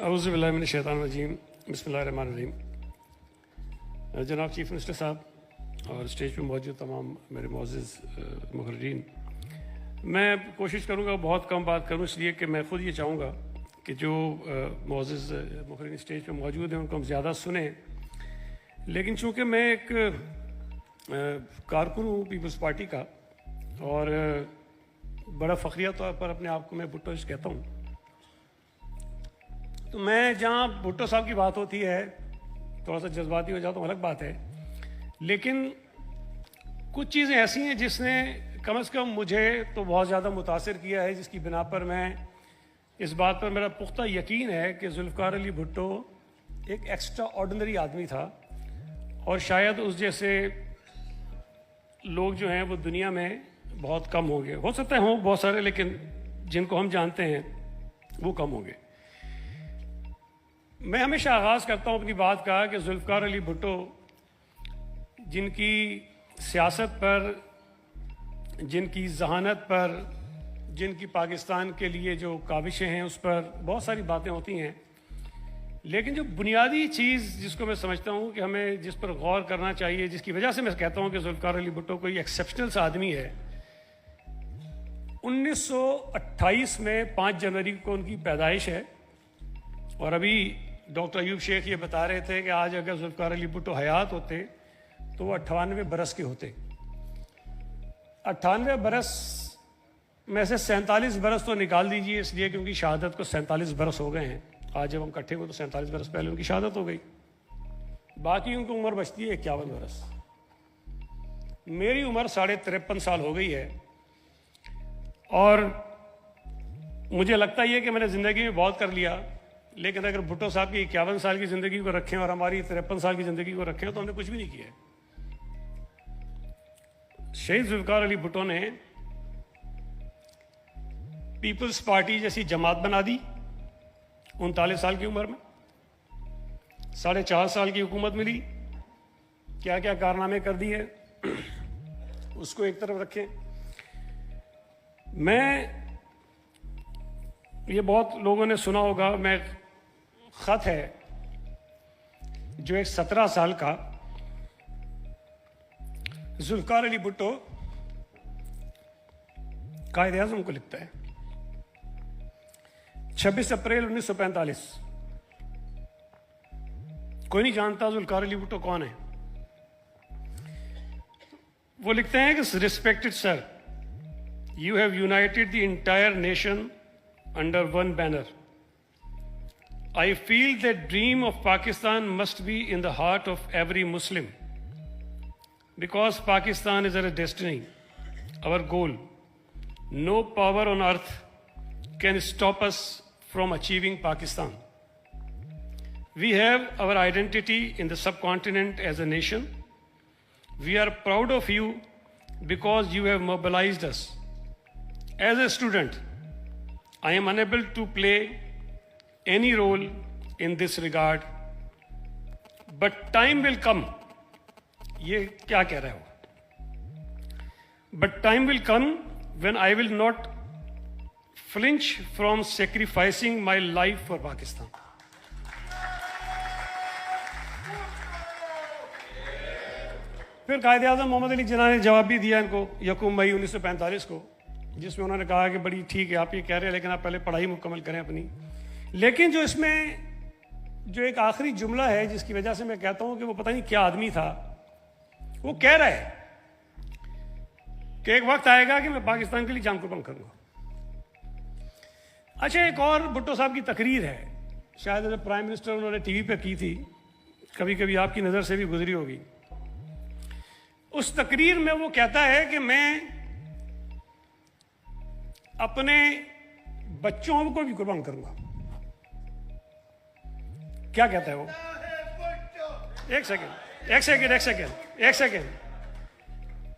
اعوذ باللہ من الشیطان الرجیم بسم اللہ الرحمن الرحیم. جناب چیف منسٹر صاحب اور اسٹیج پہ موجود تمام میرے معزز مقررین، میں کوشش کروں گا بہت کم بات کروں، اس لیے کہ میں خود یہ چاہوں گا کہ جو معزز مقررین اسٹیج پہ موجود ہیں ان کو ہم زیادہ سنیں. لیکن چونکہ میں ایک کارکن ہوں پیپلز پارٹی کا اور بڑا فخریہ طور پر اپنے آپ کو میں بھٹو کہتا ہوں، تو میں جہاں بھٹو صاحب کی بات ہوتی ہے تھوڑا سا جذباتی ہو جاتا ہوں، الگ بات ہے. لیکن کچھ چیزیں ایسی ہیں جس نے کم از کم مجھے تو بہت زیادہ متاثر کیا ہے، جس کی بنا پر میں اس بات پر میرا پختہ یقین ہے کہ ذوالفقار علی بھٹو ایک ایکسٹرا آرڈنری آدمی تھا، اور شاید اس جیسے لوگ جو ہیں وہ دنیا میں بہت کم ہوں گے. ہو سکتا ہے ہوں بہت سارے، لیکن جن کو ہم جانتے ہیں وہ کم ہوں گے. میں ہمیشہ آغاز کرتا ہوں اپنی بات کا کہ ذوالفقار علی بھٹو جن کی سیاست پر، جن کی ذہانت پر، جن کی پاکستان کے لیے جو کاوشیں ہیں اس پر بہت ساری باتیں ہوتی ہیں، لیکن جو بنیادی چیز جس کو میں سمجھتا ہوں کہ ہمیں جس پر غور کرنا چاہیے، جس کی وجہ سے میں کہتا ہوں کہ ذوالفقار علی بھٹو کوئی ایکسیپشنل سا آدمی ہے. 1928 میں 5 جنوری کو ان کی پیدائش ہے، اور ابھی ڈاکٹر ایوب شیخ یہ بتا رہے تھے کہ آج اگر ذوالفقار علی بھٹو حیات ہوتے تو وہ 98 برس کے ہوتے. 98 برس میں سے 47 برس تو نکال دیجیے، اس لیے کہ ان کی شہادت کو 47 برس ہو گئے ہیں. آج جب ہم اکٹھے ہوئے تو 47 برس پہلے ان کی شہادت ہو گئی. باقی ان کو عمر بچتی ہے 51 برس. میری عمر 53.5 سال ہو گئی ہے، اور مجھے لگتا یہ کہ میں نے زندگی میں بہت کر لیا، لیکن اگر بھٹو صاحب کی 51 سال کی زندگی کو رکھیں اور ہماری 53 سال کی زندگی کو رکھیں تو ہم نے کچھ بھی نہیں کیا. شہید ذوالفقار علی بھٹو نے پیپلز پارٹی جیسی جماعت بنا دی 39 سال کی عمر میں. 4.5 سال کی حکومت ملی، کیا کیا کارنامے کر دیے اس کو ایک طرف رکھیں. میں یہ بہت لوگوں نے سنا ہوگا، میں خط ہے جو ایک 17 سال کا ذوالفقار علی بھٹو قائد اعظم کو لکھتا ہے. 26 اپریل 1945. کوئی نہیں جانتا ذوالفقار علی بھٹو کون ہے. وہ لکھتے ہیں کہ respected sir, you have United the entire nation under one banner. I feel that dream of Pakistan must be in the heart of every Muslim, because Pakistan is our destiny, our goal. No power on earth can stop us from achieving Pakistan. We have our identity in the subcontinent as a nation. We are proud of you because you have mobilized us. As a student, I am unable to play any role in this regard, but time will come. یہ کیا کہہ رہے ہو؟ But time will come when I will not flinch from sacrificing my life for Pakistan. پھر قائد اعظم محمد علی جناح نے جواب بھی دیا ان کو 1 مئی 1945 کو، جس میں انہوں نے کہا کہ بڑی ٹھیک ہے آپ یہ کہہ رہے ہیں، لیکن آپ پہلے پڑھائی مکمل کریں اپنی. لیکن جو اس میں جو ایک آخری جملہ ہے جس کی وجہ سے میں کہتا ہوں کہ وہ پتہ نہیں کیا آدمی تھا، وہ کہہ رہا ہے کہ ایک وقت آئے گا کہ میں پاکستان کے لیے جان قربان کروں گا. اچھا، ایک اور بھٹو صاحب کی تقریر ہے، شاید جب پرائم منسٹر انہوں نے ٹی وی پہ کی تھی، کبھی کبھی آپ کی نظر سے بھی گزری ہوگی. اس تقریر میں وہ کہتا ہے کہ میں اپنے بچوں کو بھی قربان کروں گا. کیا کہتا ہے وہ؟ ایک سیکنڈ.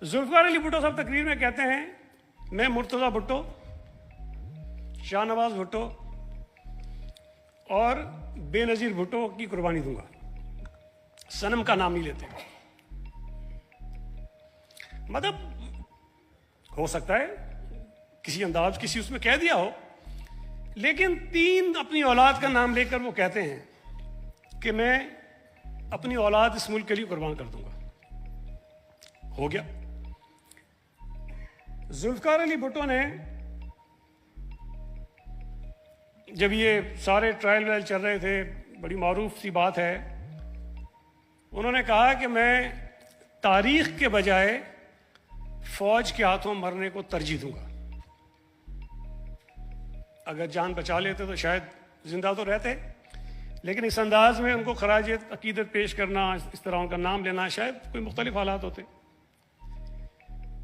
ذوالفقار علی بھٹو صاحب تقریر میں کہتے ہیں میں مرتضی بھٹو، شاہ نواز بھٹو اور بے نظیر بھٹو کی قربانی دوں گا. صنم کا نام نہیں لیتے. مطلب ہو سکتا ہے کسی انداز کسی اس میں کہہ دیا ہو، لیکن 3 اپنی اولاد کا نام لے کر وہ کہتے ہیں کہ میں اپنی اولاد اس ملک کے لیے قربان کر دوں گا. ہو گیا. ذوالفقار علی بھٹو نے جب یہ سارے ٹرائل وائل چل رہے تھے، بڑی معروف سی بات ہے، انہوں نے کہا کہ میں تاریخ کے بجائے فوج کے ہاتھوں مرنے کو ترجیح دوں گا. اگر جان بچا لیتے تو شاید زندہ تو رہتے، لیکن اس انداز میں ان کو خراج عقیدت پیش کرنا، اس طرح ان کا نام لینا، شاید کوئی مختلف حالات ہوتے.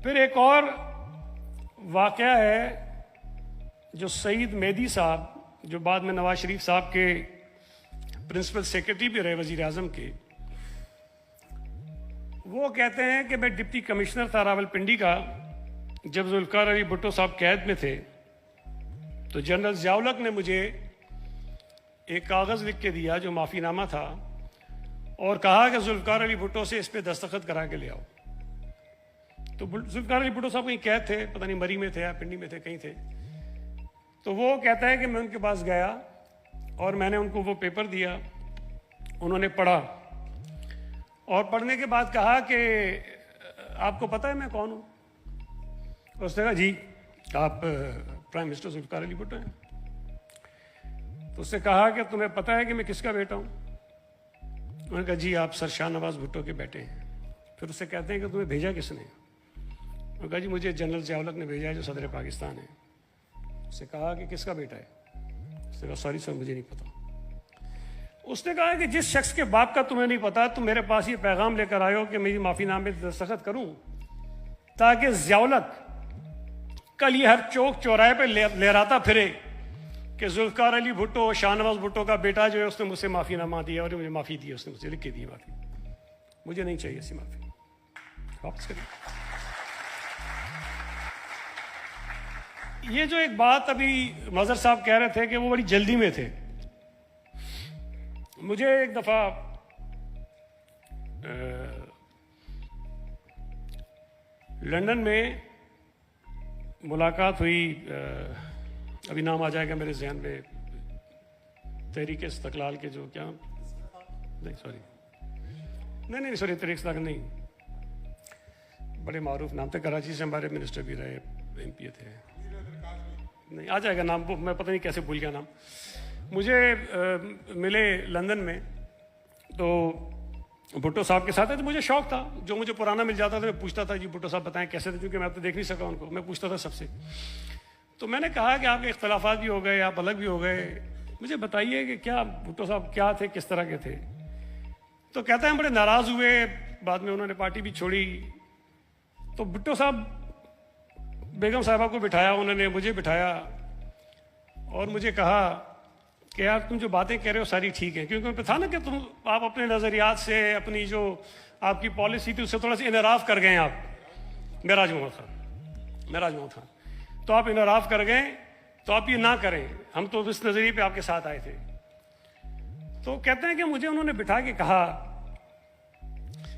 پھر ایک اور واقعہ ہے جو سعید مہدی صاحب، جو بعد میں نواز شریف صاحب کے پرنسپل سیکرٹری بھی رہے وزیر اعظم کے، وہ کہتے ہیں کہ میں ڈپٹی کمشنر تھا راولپنڈی کا جب ذوالفقار علی بھٹو صاحب قید میں تھے، تو جنرل ضیاء الحق نے مجھے ایک کاغذ لکھ کے دیا جو معافی نامہ تھا، اور کہا کہ ذوالفقار علی بھٹو سے اس پہ دستخط کرا کے لے آؤ. تو ذوالفقار علی بھٹو صاحب کہیں قید تھے، پتہ نہیں مری میں تھے یا پنڈی میں تھے، کہیں تھے. تو وہ کہتا ہے کہ میں ان کے پاس گیا اور میں نے ان کو وہ پیپر دیا، انہوں نے پڑھا، اور پڑھنے کے بعد کہا کہ آپ کو پتہ ہے میں کون ہوں؟ اس نے کہا جی آپ پرائم منسٹر ذوالفقار علی بھٹو ہیں. تو اس نے کہا کہ تمہیں پتہ ہے کہ میں کس کا بیٹا ہوں؟ انہوں نے کہا جی آپ سر شاہ نواز بھٹو کے بیٹے ہیں. پھر اس سے کہتے ہیں کہ تمہیں بھیجا کس نے؟ انہوں نے کہا جی مجھے جنرل ضیاء الحق نے بھیجا ہے جو صدر پاکستان ہے. اس نے کہا کہ کس کا بیٹا ہے؟ اس نے کہا سوری سر مجھے نہیں پتا. اس نے کہا کہ جس شخص کے باپ کا تمہیں نہیں پتا، تم میرے پاس یہ پیغام لے کر آئے ہو کہ میری معافی نامے پہ دستخط کروں تاکہ ضیاء الحق کل یہ ہر چوک چوراہے پہ لہراتا پھرے کہ ذوالفقار علی بھٹو، شاہ نواز بھٹو کا بیٹا جو ہے اس نے مجھ سے معافی نامہ دیا اور مجھے معافی دی، اس نے مجھے لکھ کے دی معافی. مجھے نہیں چاہیے ایسی معافی، واپس کریے. یہ جو ایک بات ابھی مظہر صاحب کہہ رہے تھے کہ وہ بڑی جلدی میں تھے، مجھے ایک دفعہ لندن میں ملاقات ہوئی، ابھی نام آ جائے گا میرے ذہن میں، تحریک استقلال کے جو کیا نہیں سوری نہیں سوری تحریک استقلال نہیں، بڑے معروف نام تھے، کراچی سے ہمارے منسٹر بھی رہے، ایم پی تھے، نہیں آ جائے گا نام، میں پتہ نہیں کیسے بھول گیا نام. مجھے ملے لندن میں تو بھٹو صاحب کے ساتھ ہے، تو مجھے شوق تھا، جو مجھے پرانا مل جاتا تھا میں پوچھتا تھا جی بھٹو صاحب بتائیں کیسے تھے، کیونکہ میں تو دیکھ نہیں سکا ان کو، میں پوچھتا تھا سب سے. تو میں نے کہا کہ آپ کے اختلافات بھی ہو گئے، آپ الگ بھی ہو گئے، مجھے بتائیے کہ کیا بھٹو صاحب کیا تھے، کس طرح کے تھے. تو کہتے ہیں بڑے ناراض ہوئے، بعد میں انہوں نے پارٹی بھی چھوڑی. تو بھٹو صاحب بیگم صاحبہ کو بٹھایا، انہوں نے مجھے بٹھایا اور مجھے کہا کہ یار تم جو باتیں کہہ رہے ہو ساری ٹھیک ہیں، کیونکہ ان پہ تھا نا کہ آپ اپنے نظریات سے، اپنی جو آپ کی پالیسی تھی اس سے تھوڑا سا انحراف کر گئے ہیں. آپ معراج محمد خان تو آپ انحراف کر گئے، تو آپ یہ نہ کریں، ہم تو اس نظریے پہ آپ کے ساتھ آئے تھے. تو کہتے ہیں کہ مجھے انہوں نے بٹھا کے کہا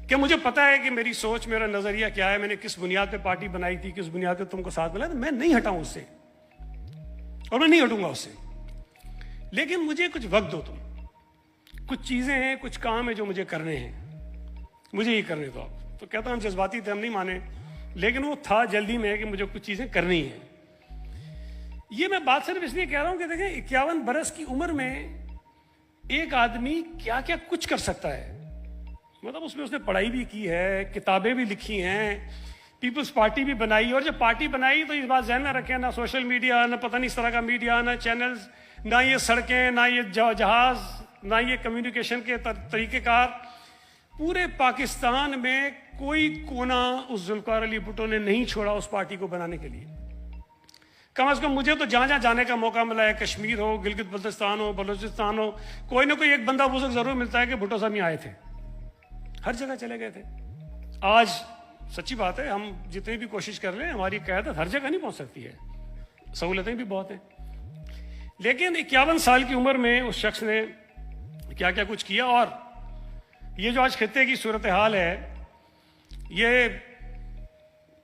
کہ مجھے پتہ ہے کہ میری سوچ، میرا نظریہ کیا ہے، میں نے کس بنیاد پہ پارٹی بنائی تھی، کس بنیاد پہ تم کو ساتھ ملا، تو میں نہیں ہٹاؤں اس سے اور میں نہیں ہٹوں گا اس سے، لیکن مجھے کچھ وقت دو، تم کچھ چیزیں ہیں، کچھ کام ہیں جو مجھے کرنے ہیں، مجھے یہ کرنے دو آپ. تو کہتا ہم جذباتی تھے، ہم نہیں مانے، لیکن وہ تھا جلدی میں کہ مجھے کچھ چیزیں کرنی ہیں. یہ میں بات صرف اس لیے کہہ رہا ہوں کہ دیکھیں 51 برس کی عمر میں ایک آدمی کیا کیا کچھ کر سکتا ہے. مطلب اس میں اس نے پڑھائی بھی کی ہے، کتابیں بھی لکھی ہیں، پیپلز پارٹی بھی بنائی، اور جب پارٹی بنائی تو اس بات ذہن میں رکھیں، نہ سوشل میڈیا، نہ پتہ نہیں اس طرح کا میڈیا، نہ چینلز، نہ یہ سڑکیں، نہ یہ جہاز، نہ یہ کمیونیکیشن کے طریقہ کار. پورے پاکستان میں کوئی کونا اس ذوالفقار علی بھٹو نے نہیں چھوڑا اس پارٹی کو بنانے کے لیے. کم از کم مجھے تو جہاں جہاں جانے کا موقع ملا ہے، کشمیر ہو، گلگت بلتستان ہو، بلوچستان ہو، کوئی نہ کوئی ایک بندہ بزرگ ضرور ملتا ہے کہ بھٹو صاحب یہاں آئے تھے، ہر جگہ چلے گئے تھے. آج سچی بات ہے، ہم جتنی بھی کوشش کر لیں ہماری قیادت ہر جگہ نہیں پہنچ سکتی ہے، سہولتیں بھی بہت ہیں، لیکن 51 سال کی عمر میں اس شخص نے کیا کیا کچھ کیا. اور یہ جو آج خطے کی صورتحال ہے، یہ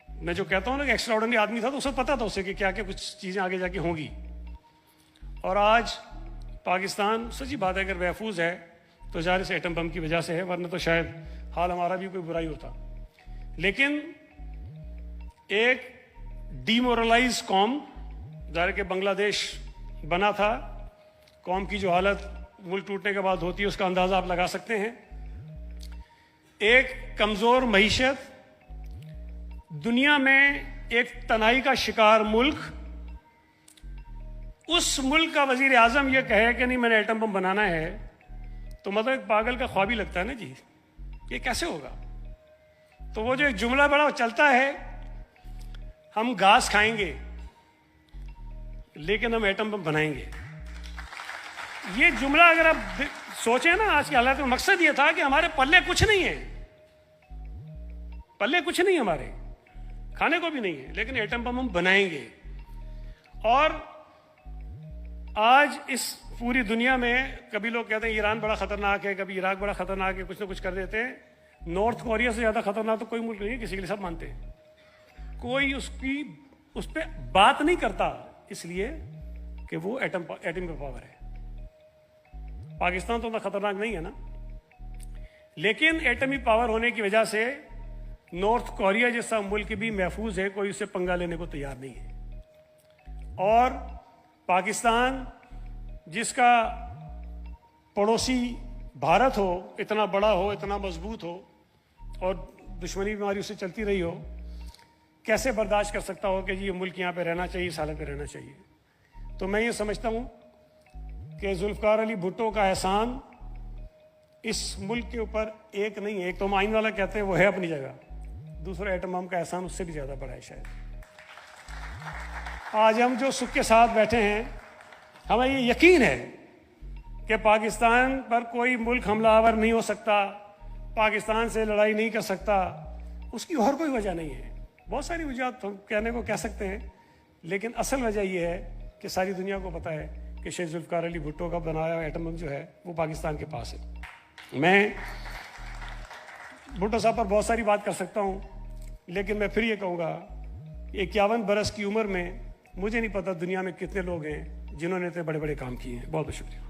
میں جو کہتا ہوں نا کہ ایکسٹرا آرڈنری آدمی تھا تو اسے پتا تھا اسے کہ کیا کیا کچھ چیزیں آگے جا کے ہوں گی. اور آج پاکستان سچی بات ہے اگر محفوظ ہے تو ظاہر سے ایٹم بم کی وجہ سے ہے، ورنہ تو شاید حال ہمارا بھی کوئی برائی ہوتا. لیکن ایک ڈی مورلائز قوم، ظاہر کہ بنگلہ دیش بنا تھا، قوم کی جو حالت ملک ٹوٹنے کے بعد ہوتی ہے اس کا اندازہ آپ لگا سکتے ہیں. ایک کمزور معیشت، دنیا میں ایک تنہائی کا شکار ملک، اس ملک کا وزیر اعظم یہ کہے کہ نہیں میں نے ایٹم بم بنانا ہے، تو مطلب ایک پاگل کا خواب ہی لگتا ہے نا جی. یہ کیسے ہوگا؟ تو وہ جو ایک جملہ بڑا چلتا ہے، ہم گھاس کھائیں گے لیکن ہم ایٹم بم بنائیں گے، یہ جملہ اگر آپ سوچیں نا آج کے حالات میں، مقصد یہ تھا کہ ہمارے پلے کچھ نہیں ہے، پلے کچھ نہیں ہمارے، کھانے کو بھی نہیں ہے، لیکن ایٹم بم ہم بنائیں گے. اور آج اس پوری دنیا میں کبھی لوگ کہتے ہیں ایران بڑا خطرناک ہے، کبھی عراق بڑا خطرناک ہے، کچھ نہ کچھ کر دیتے ہیں. نارتھ کوریا سے زیادہ خطرناک تو کوئی ملک نہیں ہے کسی کے لیے، سب مانتے ہیں. کوئی اس پہ بات نہیں کرتا، اس لیے کہ وہ ایٹم کا پاور ہے. پاکستان تو اتنا خطرناک نہیں ہے نا، لیکن ایٹمی پاور ہونے کی وجہ سے نارتھ کوریا جیسا ملک بھی محفوظ ہے، کوئی اس سے پنگا لینے کو تیار نہیں ہے. اور پاکستان جس کا پڑوسی بھارت ہو، اتنا بڑا ہو، اتنا مضبوط ہو، اور دشمنی بیماری اس سے چلتی رہی ہو، کیسے برداشت کر سکتا ہو کہ جی یہ ملک یہاں پہ رہنا چاہیے، اس حالت پہ رہنا چاہیے؟ تو میں یہ سمجھتا ہوں کہ ذوالفقار علی بھٹو کا احسان اس ملک کے اوپر ایک نہیں ہے. ایک تو معین والا کہتے ہیں وہ ہے اپنی جگہ، دوسرا ایٹم بم کا احسان اس سے بھی زیادہ بڑا ہے شاید. آج ہم جو سکھ کے ساتھ بیٹھے ہیں، ہمیں یہ یقین ہے کہ پاکستان پر کوئی ملک حملہ آور نہیں ہو سکتا، پاکستان سے لڑائی نہیں کر سکتا. اس کی اور کوئی وجہ نہیں ہے. بہت ساری وجوہات ہم کہنے کو کہہ سکتے ہیں، لیکن اصل وجہ یہ ہے کہ ساری دنیا کو پتہ ہے کہ شیخ ذوالفقار علی بھٹو کا بنایا ہوا ایٹم بم جو ہے وہ پاکستان کے پاس ہے. میں بھٹو صاحب پر بہت ساری بات کر سکتا ہوں، لیکن میں پھر یہ کہوں گا 51 برس کی عمر میں مجھے نہیں پتا دنیا میں کتنے لوگ ہیں جنہوں نے اتنے بڑے بڑے کام کیے ہیں. بہت بہت شکریہ.